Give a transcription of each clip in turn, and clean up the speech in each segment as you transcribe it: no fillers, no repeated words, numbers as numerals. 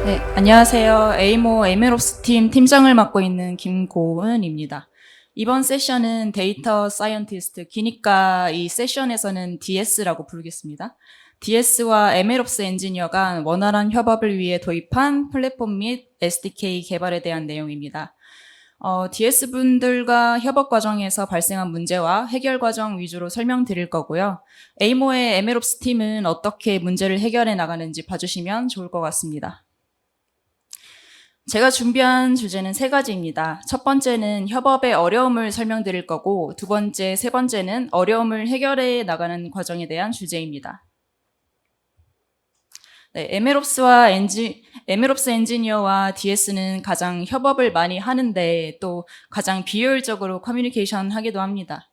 네, 안녕하세요. 에이모 MLOps 팀 팀장을 맡고 있는 김고은입니다. 이번 세션은 데이터 사이언티스트, 기니까 이 세션에서는 DS라고 부르겠습니다. DS와 MLOps 엔지니어가 원활한 협업을 위해 도입한 플랫폼 및 SDK 개발에 대한 내용입니다. DS분들과 협업 과정에서 발생한 문제와 해결 과정 위주로 설명드릴 거고요. 에이모의 MLOps 팀은 어떻게 문제를 해결해 나가는지 봐주시면 좋을 것 같습니다. 제가 준비한 주제는 3가지입니다. 첫 번째는 협업의 어려움을 설명드릴 거고, 두 번째, 세 번째는 어려움을 해결해 나가는 과정에 대한 주제입니다. 네, MLOps 엔지니어와 DS는 가장 협업을 많이 하는데 또 가장 비효율적으로 커뮤니케이션 하기도 합니다.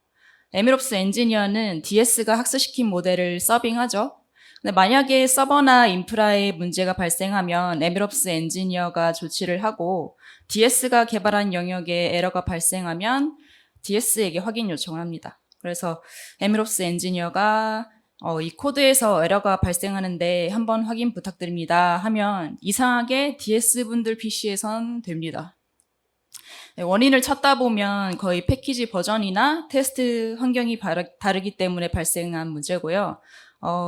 MLOps 엔지니어는 DS가 학습시킨 모델을 서빙하죠. 근데 만약에 서버나 인프라에 문제가 발생하면 MLOps 엔지니어가 조치를 하고 DS가 개발한 영역에 에러가 발생하면 DS에게 확인 요청을 합니다. 그래서 MLOps 엔지니어가 이 코드에서 에러가 발생하는데 한번 확인 부탁드립니다 하면 이상하게 DS분들 PC에선 됩니다. 네, 원인을 찾다 보면 거의 패키지 버전이나 테스트 환경이 다르기 때문에 발생한 문제고요.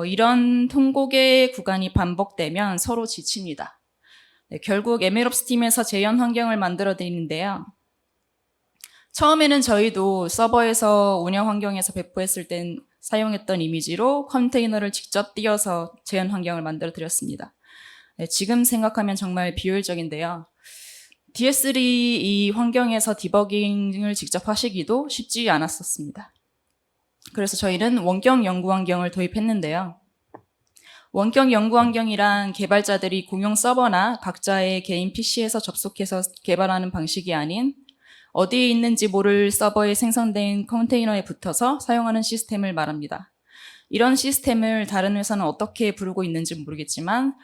이런 통곡의 구간이 반복되면 서로 지칩니다. 네, 결국 MLOps 팀에서 재현 환경을 만들어 드리는데요. 처음에는 저희도 서버에서 운영 환경에서 배포했을 땐 사용했던 이미지로 컨테이너를 직접 띄워서 재현 환경을 만들어 드렸습니다. 네, 지금 생각하면 정말 비효율적인데요. DS3 이 환경에서 디버깅을 직접 하시기도 쉽지 않았었습니다. 그래서 저희는 원격 연구 환경을 도입했는데요. 원격 연구 환경이란 개발자들이 공용 서버나 각자의 개인 PC에서 접속해서 개발하는 방식이 아닌 어디에 있는지 모를 서버에 생성된 컨테이너에 붙어서 사용하는 시스템을 말합니다. 이런 시스템을 다른 회사는 어떻게 부르고 있는지 모르겠지만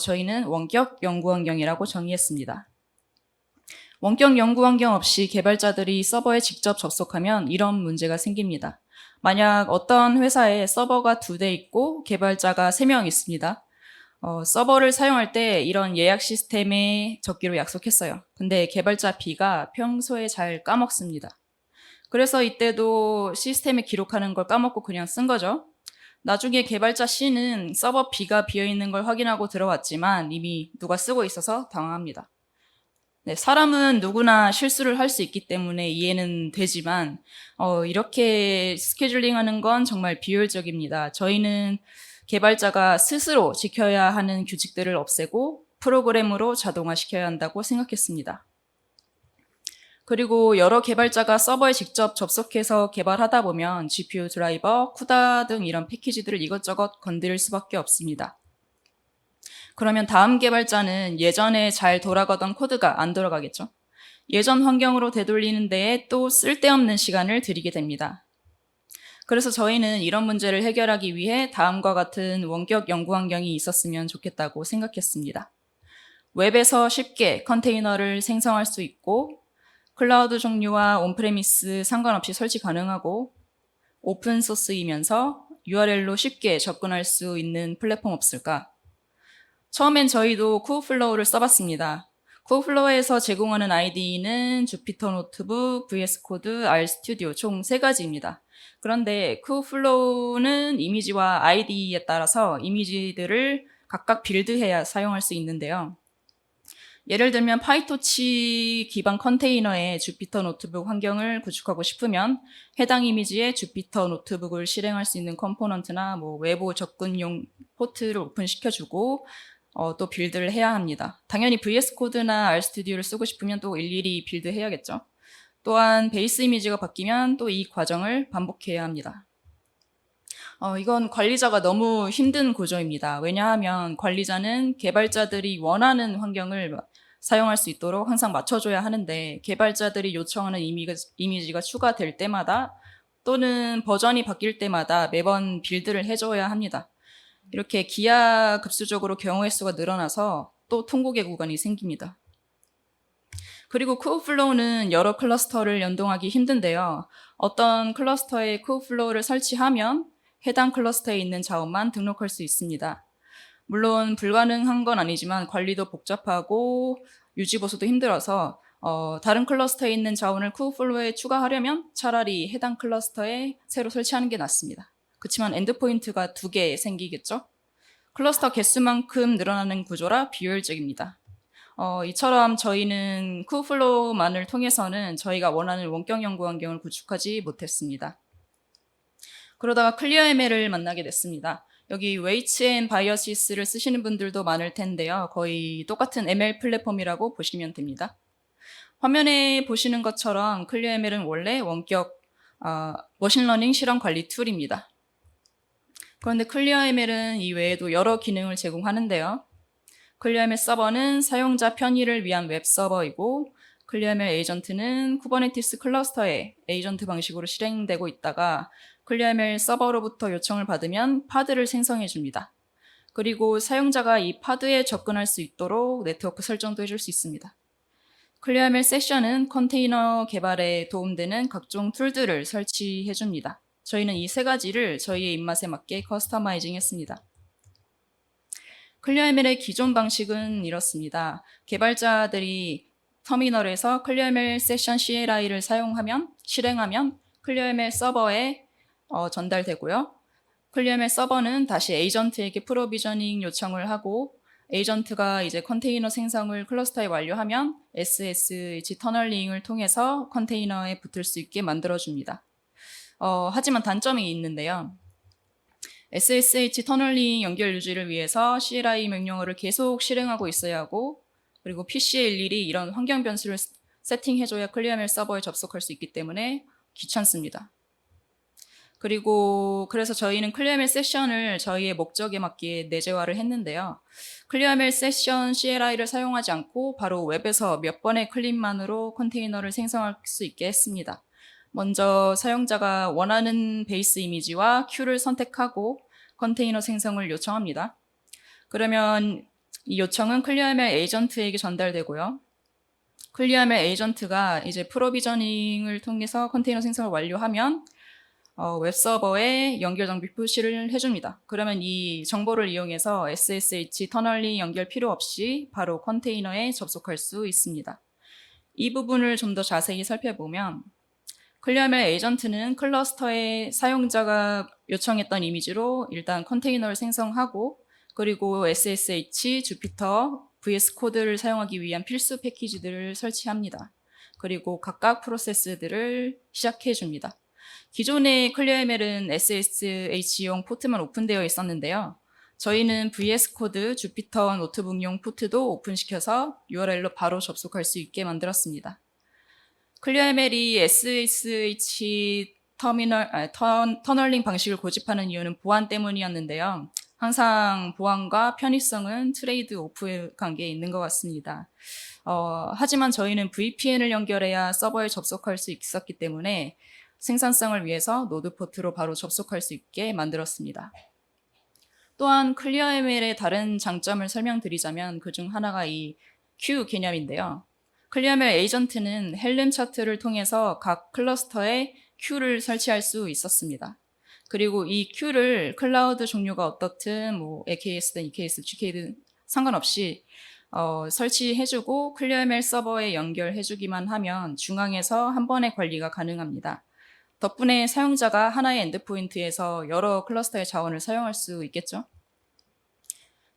저희는 원격 연구 환경이라고 정의했습니다. 원격 연구 환경 없이 개발자들이 서버에 직접 접속하면 이런 문제가 생깁니다. 만약 어떤 회사에 서버가 2대 있고 개발자가 3명 있습니다. 서버를 사용할 때 이런 예약 시스템에 적기로 약속했어요. 근데 개발자 B가 평소에 잘 까먹습니다. 그래서 이때도 시스템에 기록하는 걸 까먹고 그냥 쓴 거죠. 나중에 개발자 C는 서버 B가 비어있는 걸 확인하고 들어왔지만 이미 누가 쓰고 있어서 당황합니다. 네, 사람은 누구나 실수를 할 수 있기 때문에 이해는 되지만 이렇게 스케줄링하는 건 정말 비효율적입니다. 저희는 개발자가 스스로 지켜야 하는 규칙들을 없애고 프로그램으로 자동화시켜야 한다고 생각했습니다. 그리고 여러 개발자가 서버에 직접 접속해서 개발하다 보면 GPU 드라이버, 쿠다 등 이런 패키지들을 이것저것 건드릴 수밖에 없습니다. 그러면 다음 개발자는 예전에 잘 돌아가던 코드가 안 돌아가겠죠. 예전 환경으로 되돌리는 데에 또 쓸데없는 시간을 들이게 됩니다. 그래서 저희는 이런 문제를 해결하기 위해 다음과 같은 원격 연구 환경이 있었으면 좋겠다고 생각했습니다. 웹에서 쉽게 컨테이너를 생성할 수 있고 클라우드 종류와 온프레미스 상관없이 설치 가능하고 오픈소스이면서 URL로 쉽게 접근할 수 있는 플랫폼 없을까? 처음엔 저희도 쿠플로우를 써봤습니다. 쿠플로우에서 제공하는 IDE는 주피터 노트북, VS 코드, RStudio 총 3가지입니다. 그런데 쿠플로우는 이미지와 IDE에 따라서 이미지들을 각각 빌드해야 사용할 수 있는데요. 예를 들면 파이토치 기반 컨테이너에 주피터 노트북 환경을 구축하고 싶으면 해당 이미지에 주피터 노트북을 실행할 수 있는 컴포넌트나 외부 접근용 포트를 오픈시켜주고 또 빌드를 해야 합니다. 당연히 VS 코드나 RStudio를 쓰고 싶으면 또 일일이 빌드해야겠죠. 또한 베이스 이미지가 바뀌면 또 이 과정을 반복해야 합니다. 이건 관리자가 너무 힘든 구조입니다. 왜냐하면 관리자는 개발자들이 원하는 환경을 사용할 수 있도록 항상 맞춰줘야 하는데 개발자들이 요청하는 이미지가 추가될 때마다 또는 버전이 바뀔 때마다 매번 빌드를 해줘야 합니다. 이렇게 기하급수적으로 경우의 수가 늘어나서 또 통곡의 구간이 생깁니다. 그리고 쿠플로우는 여러 클러스터를 연동하기 힘든데요. 어떤 클러스터에 쿠플로우를 설치하면 해당 클러스터에 있는 자원만 등록할 수 있습니다. 물론 불가능한 건 아니지만 관리도 복잡하고 유지 보수도 힘들어서 다른 클러스터에 있는 자원을 쿠브플로우에 추가하려면 차라리 해당 클러스터에 새로 설치하는 게 낫습니다. 그렇지만 엔드포인트가 2개 생기겠죠? 클러스터 개수만큼 늘어나는 구조라 비효율적입니다. 이처럼 저희는 쿠브플로우만을 통해서는 저희가 원하는 원격 연구 환경을 구축하지 못했습니다. 그러다가 클리어ML을 만나게 됐습니다. 여기 웨이츠 앤 바이어시스를 쓰시는 분들도 많을 텐데요. 거의 똑같은 ML 플랫폼이라고 보시면 됩니다. 화면에 보시는 것처럼 클리어ML은 원래 원격 머신러닝 실험 관리 툴입니다. 그런데 클리어ML은 이 외에도 여러 기능을 제공하는데요. 클리어ML 서버는 사용자 편의를 위한 웹 서버이고 클리어ML 에이전트는 쿠버네티스 클러스터에 에이전트 방식으로 실행되고 있다가 클리어ML 서버로부터 요청을 받으면 파드를 생성해 줍니다. 그리고 사용자가 이 파드에 접근할 수 있도록 네트워크 설정도 해줄 수 있습니다. 클리어ML 세션은 컨테이너 개발에 도움되는 각종 툴들을 설치해 줍니다. 저희는 이 3가지를 저희의 입맛에 맞게 커스터마이징 했습니다. 클리어ML의 기존 방식은 이렇습니다. 개발자들이 터미널에서 클리어ML 세션 CLI를 실행하면 클리어ML 서버에 전달되고요. 클리어ML 서버는 다시 에이전트에게 프로비저닝 요청을 하고 에이전트가 이제 컨테이너 생성을 클러스터에 완료하면 SSH 터널링을 통해서 컨테이너에 붙을 수 있게 만들어줍니다. 하지만 단점이 있는데요. SSH 터널링 연결 유지를 위해서 CLI 명령어를 계속 실행하고 있어야 하고 그리고 PC에 일일이 이런 환경 변수를 세팅해줘야 클리어ML 서버에 접속할 수 있기 때문에 귀찮습니다. 그리고 그래서 저희는 클리어ML 세션을 저희의 목적에 맞게 내재화를 했는데요. 클리어ML 세션 CLI를 사용하지 않고 바로 웹에서 몇 번의 클릭만으로 컨테이너를 생성할 수 있게 했습니다. 먼저 사용자가 원하는 베이스 이미지와 큐를 선택하고 컨테이너 생성을 요청합니다. 그러면 이 요청은 클리어ML 에이전트에게 전달되고요. 클리어ML 에이전트가 이제 프로비저닝을 통해서 컨테이너 생성을 완료하면 웹서버에 연결 장비 표시를 해줍니다. 그러면 이 정보를 이용해서 SSH 터널링 연결 필요 없이 바로 컨테이너에 접속할 수 있습니다. 이 부분을 좀 더 자세히 살펴보면 클리어ML 에이전트는 클러스터에 사용자가 요청했던 이미지로 일단 컨테이너를 생성하고 그리고 SSH, 주피터, VS 코드를 사용하기 위한 필수 패키지들을 설치합니다. 그리고 각각 프로세스들을 시작해 줍니다. 기존의 클리어ML은 SSH용 포트만 오픈되어 있었는데요. 저희는 VS 코드, 주피터 노트북용 포트도 오픈시켜서 URL로 바로 접속할 수 있게 만들었습니다. 클리어ML이 SSH 터널링 방식을 고집하는 이유는 보안 때문이었는데요. 항상 보안과 편의성은 트레이드 오프 관계에 있는 것 같습니다. 하지만 저희는 VPN을 연결해야 서버에 접속할 수 있었기 때문에 생산성을 위해서 노드 포트로 바로 접속할 수 있게 만들었습니다. 또한 클리어ML의 다른 장점을 설명드리자면 그중 하나가 이 큐 개념인데요. 클리어ML 에이전트는 헬름 차트를 통해서 각 클러스터에 큐를 설치할 수 있었습니다. 그리고 이 큐를 클라우드 종류가 어떻든 뭐 AKS든 EKS, GK든 상관없이 설치해주고 클리어ML 서버에 연결해주기만 하면 중앙에서 한 번에 관리가 가능합니다. 덕분에 사용자가 하나의 엔드포인트에서 여러 클러스터의 자원을 사용할 수 있겠죠.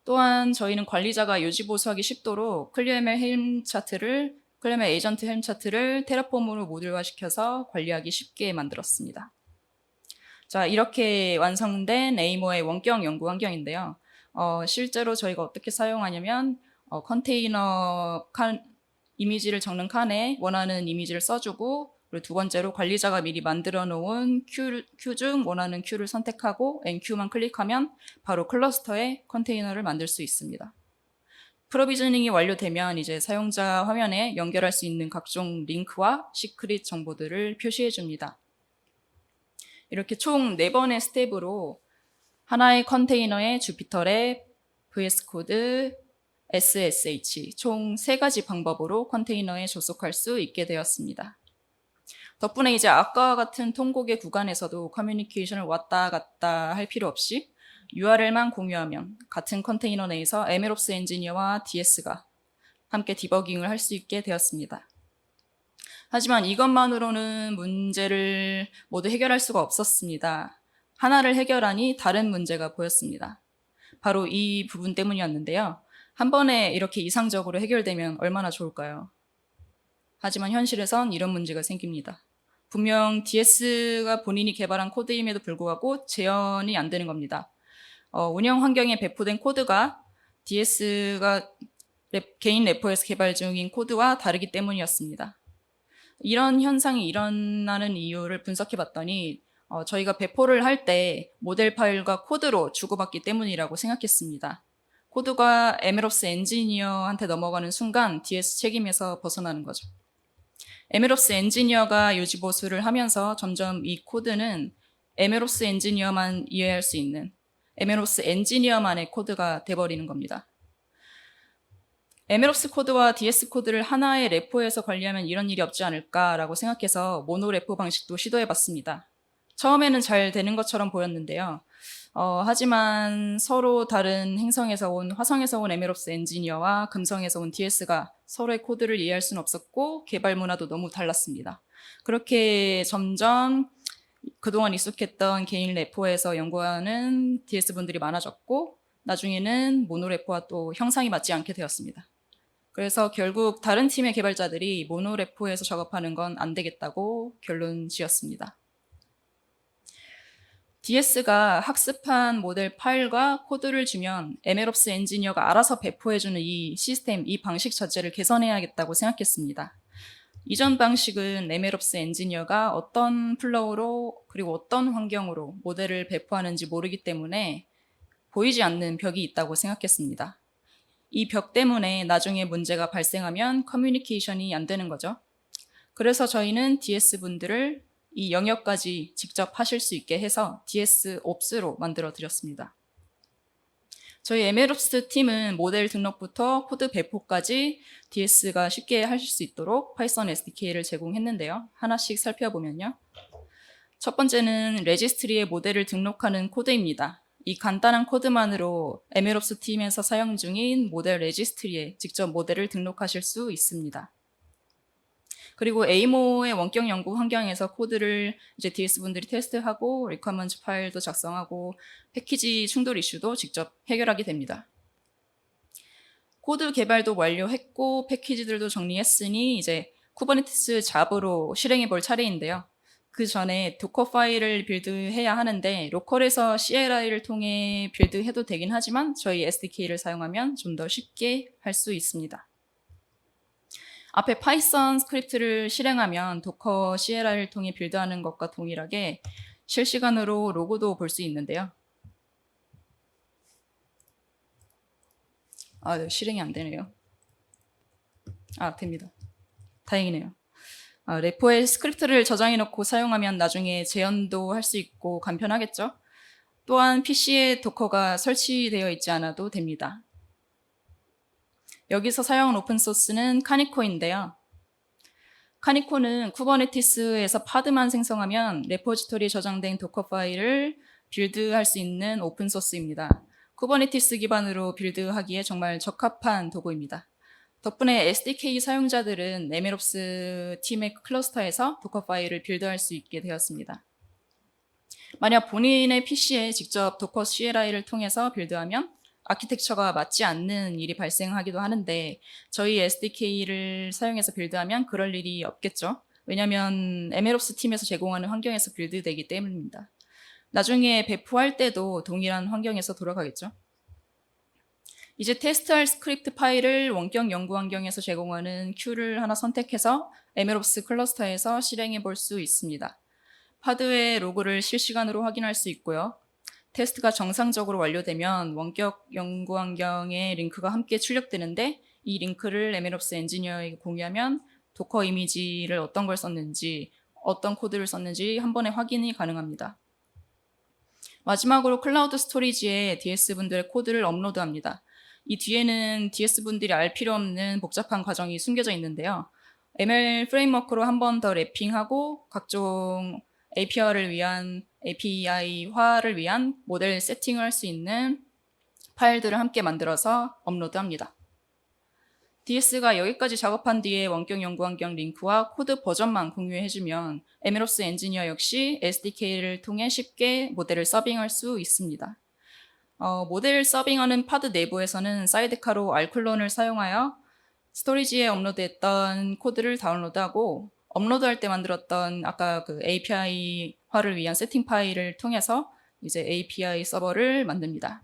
또한 저희는 관리자가 유지보수하기 쉽도록 클리어ML 에이전트 헬մ 차트를 테라폼으로 모듈화시켜서 관리하기 쉽게 만들었습니다. 자, 이렇게 완성된 에이모의 원격 연구 환경인데요. 실제로 저희가 어떻게 사용하냐면 컨테이너 이미지를 적는 칸에 원하는 이미지를 써주고 그리고 2번째로 관리자가 미리 만들어 놓은 큐 중 원하는 큐를 선택하고 enqueue만 클릭하면 바로 클러스터에 컨테이너를 만들 수 있습니다. 프로비저닝이 완료되면 이제 사용자 화면에 연결할 수 있는 각종 링크와 시크릿 정보들을 표시해 줍니다. 이렇게 총 4번의 스텝으로 하나의 컨테이너에 주피터랩, VS 코드, SSH 총 3가지 방법으로 컨테이너에 접속할 수 있게 되었습니다. 덕분에 이제 아까와 같은 통곡의 구간에서도 커뮤니케이션을 왔다 갔다 할 필요 없이 URL만 공유하면 같은 컨테이너 내에서 MLOps 엔지니어와 DS가 함께 디버깅을 할 수 있게 되었습니다. 하지만 이것만으로는 문제를 모두 해결할 수가 없었습니다. 하나를 해결하니 다른 문제가 보였습니다. 바로 이 부분 때문이었는데요. 한 번에 이렇게 이상적으로 해결되면 얼마나 좋을까요? 하지만 현실에선 이런 문제가 생깁니다. 분명 DS가 본인이 개발한 코드임에도 불구하고 재현이 안 되는 겁니다. 운영 환경에 배포된 코드가 DS가 개인 레포에서 개발 중인 코드와 다르기 때문이었습니다. 이런 현상이 일어나는 이유를 분석해 봤더니 저희가 배포를 할 때 모델 파일과 코드로 주고받기 때문이라고 생각했습니다. 코드가 MLOps 엔지니어한테 넘어가는 순간 DS 책임에서 벗어나는 거죠. MLOps 엔지니어가 요지보수를 하면서 점점 이 코드는 MLOps 엔지니어만 이해할 수 있는 MLOps 엔지니어만의 코드가 돼버리는 겁니다. MLOps 코드와 DS 코드를 하나의 레포에서 관리하면 이런 일이 없지 않을까라고 생각해서 모노 레포 방식도 시도해봤습니다. 처음에는 잘 되는 것처럼 보였는데요. 하지만 서로 다른 행성에서 온, 화성에서 온 MLOps 엔지니어와 금성에서 온 DS가 서로의 코드를 이해할 수는 없었고 개발 문화도 너무 달랐습니다. 그렇게 점점 그동안 익숙했던 개인 레포에서 연구하는 DS 분들이 많아졌고 나중에는 모노 레포와 또 형상이 맞지 않게 되었습니다. 그래서 결국 다른 팀의 개발자들이 모노 레포에서 작업하는 건 안 되겠다고 결론 지었습니다. DS가 학습한 모델 파일과 코드를 주면 MLOps 엔지니어가 알아서 배포해주는 이 시스템, 이 방식 자체를 개선해야겠다고 생각했습니다. 이전 방식은 MLOps 엔지니어가 어떤 플로우로 그리고 어떤 환경으로 모델을 배포하는지 모르기 때문에 보이지 않는 벽이 있다고 생각했습니다. 이 벽 때문에 나중에 문제가 발생하면 커뮤니케이션이 안 되는 거죠. 그래서 저희는 DS분들을 이 영역까지 직접 하실 수 있게 해서 DSOps로 만들어 드렸습니다. 저희 MLOps 팀은 모델 등록부터 코드 배포까지 DS가 쉽게 하실 수 있도록 파이썬 SDK를 제공했는데요. 하나씩 살펴보면요. 첫 번째는 레지스트리에 모델을 등록하는 코드입니다. 이 간단한 코드만으로 MLOps 팀에서 사용 중인 모델 레지스트리에 직접 모델을 등록하실 수 있습니다. 그리고 AMO의 원격 연구 환경에서 코드를 이제 DS분들이 테스트하고 리퀘어먼트 파일도 작성하고 패키지 충돌 이슈도 직접 해결하게 됩니다. 코드 개발도 완료했고 패키지들도 정리했으니 이제 쿠버네티스 잡으로 실행해 볼 차례인데요. 그 전에 도커 파일을 빌드해야 하는데 로컬에서 CLI를 통해 빌드해도 되긴 하지만 저희 SDK를 사용하면 좀 더 쉽게 할 수 있습니다. 앞에 파이썬 스크립트를 실행하면 도커 CLI를 통해 빌드하는 것과 동일하게 실시간으로 로그도 볼 수 있는데요. 네, 실행이 안 되네요. 됩니다. 다행이네요. 레포에 스크립트를 저장해 놓고 사용하면 나중에 재현도 할 수 있고 간편하겠죠? 또한 PC에 도커가 설치되어 있지 않아도 됩니다. 여기서 사용한 오픈소스는 카니코인데요. 카니코는 쿠버네티스에서 파드만 생성하면 레포지토리에 저장된 도커 파일을 빌드할 수 있는 오픈소스입니다. 쿠버네티스 기반으로 빌드하기에 정말 적합한 도구입니다. 덕분에 SDK 사용자들은 MLOps 팀의 클러스터에서 도커 파일을 빌드할 수 있게 되었습니다. 만약 본인의 PC에 직접 도커 CLI를 통해서 빌드하면 아키텍처가 맞지 않는 일이 발생하기도 하는데 저희 SDK를 사용해서 빌드하면 그럴 일이 없겠죠. 왜냐하면 MLOps 팀에서 제공하는 환경에서 빌드되기 때문입니다. 나중에 배포할 때도 동일한 환경에서 돌아가겠죠. 이제 테스트할 스크립트 파일을 원격 연구 환경에서 제공하는 큐를 하나 선택해서 MLOps 클러스터에서 실행해 볼 수 있습니다. 파드의 로그를 실시간으로 확인할 수 있고요. 테스트가 정상적으로 완료되면 원격 연구 환경에 링크가 함께 출력되는데 이 링크를 MLOps 엔지니어에게 공유하면 도커 이미지를 어떤 걸 썼는지 어떤 코드를 썼는지 한 번에 확인이 가능합니다. 마지막으로 클라우드 스토리지에 DS분들의 코드를 업로드합니다. 이 뒤에는 DS분들이 알 필요 없는 복잡한 과정이 숨겨져 있는데요. ML 프레임워크로 한 번 더 랩핑하고 각종 API를 위한 API화를 위한 모델 세팅을 할 수 있는 파일들을 함께 만들어서 업로드합니다. DS가 여기까지 작업한 뒤에 원격 연구 환경 링크와 코드 버전만 공유해주면 에메롭스 엔지니어 역시 SDK를 통해 쉽게 모델을 서빙할 수 있습니다. 모델 서빙하는 파드 내부에서는 사이드카로 알클론을 사용하여 스토리지에 업로드했던 코드를 다운로드하고 업로드할 때 만들었던 아까 그 API화를 위한 세팅 파일을 통해서 이제 API 서버를 만듭니다.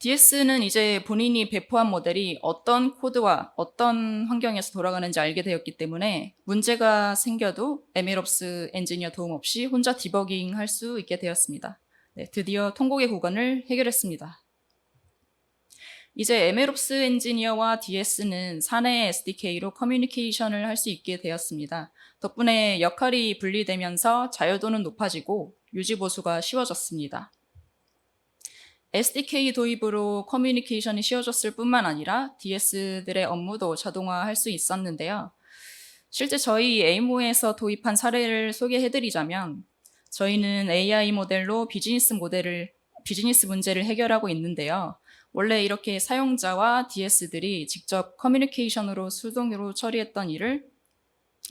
DS는 이제 본인이 배포한 모델이 어떤 코드와 어떤 환경에서 돌아가는지 알게 되었기 때문에 문제가 생겨도 에메롭스 엔지니어 도움 없이 혼자 디버깅 할 수 있게 되었습니다. 네, 드디어 통곡의 구간을 해결했습니다. 이제 에메롭스 엔지니어와 DS는 사내 SDK로 커뮤니케이션을 할 수 있게 되었습니다. 덕분에 역할이 분리되면서 자유도는 높아지고 유지보수가 쉬워졌습니다. SDK 도입으로 커뮤니케이션이 쉬워졌을 뿐만 아니라 DS들의 업무도 자동화할 수 있었는데요. 실제 저희 에이모에서 도입한 사례를 소개해드리자면 저희는 AI 모델로 비즈니스 문제를 해결하고 있는데요. 원래 이렇게 사용자와 DS들이 직접 커뮤니케이션으로 수동으로 처리했던 일을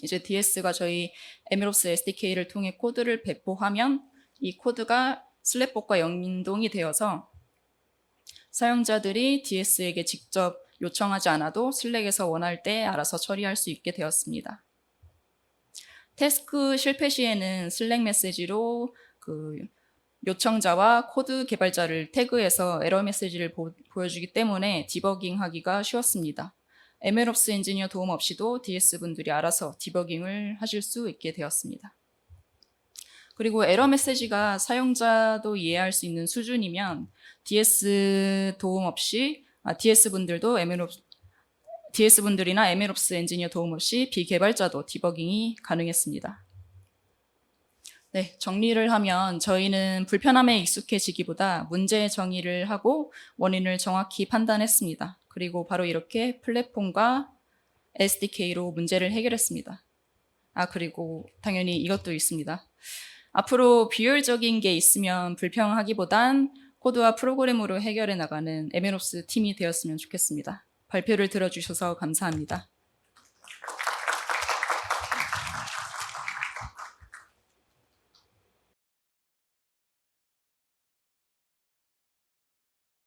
이제 DS가 저희 에메롭스 SDK를 통해 코드를 배포하면 이 코드가 슬랙봇과 연동이 되어서 사용자들이 DS에게 직접 요청하지 않아도 슬랙에서 원할 때 알아서 처리할 수 있게 되었습니다. 태스크 실패 시에는 슬랙 메시지로 그 요청자와 코드 개발자를 태그해서 에러 메시지를 보여주기 때문에 디버깅하기가 쉬웠습니다. 에메롭스 엔지니어 도움 없이도 DS분들이 알아서 디버깅을 하실 수 있게 되었습니다. 그리고 에러 메시지가 사용자도 이해할 수 있는 수준이면 DS 도움 없이 DS분들이나 에메롭스 엔지니어 도움 없이 비개발자도 디버깅이 가능했습니다. 네, 정리를 하면 저희는 불편함에 익숙해지기보다 문제 정의를 하고 원인을 정확히 판단했습니다. 그리고 바로 이렇게 플랫폼과 SDK로 문제를 해결했습니다. 그리고 당연히 이것도 있습니다. 앞으로 비효율적인 게 있으면 불평하기보단 코드와 프로그램으로 해결해 나가는 에메롭스 팀이 되었으면 좋겠습니다. 발표를 들어주셔서 감사합니다.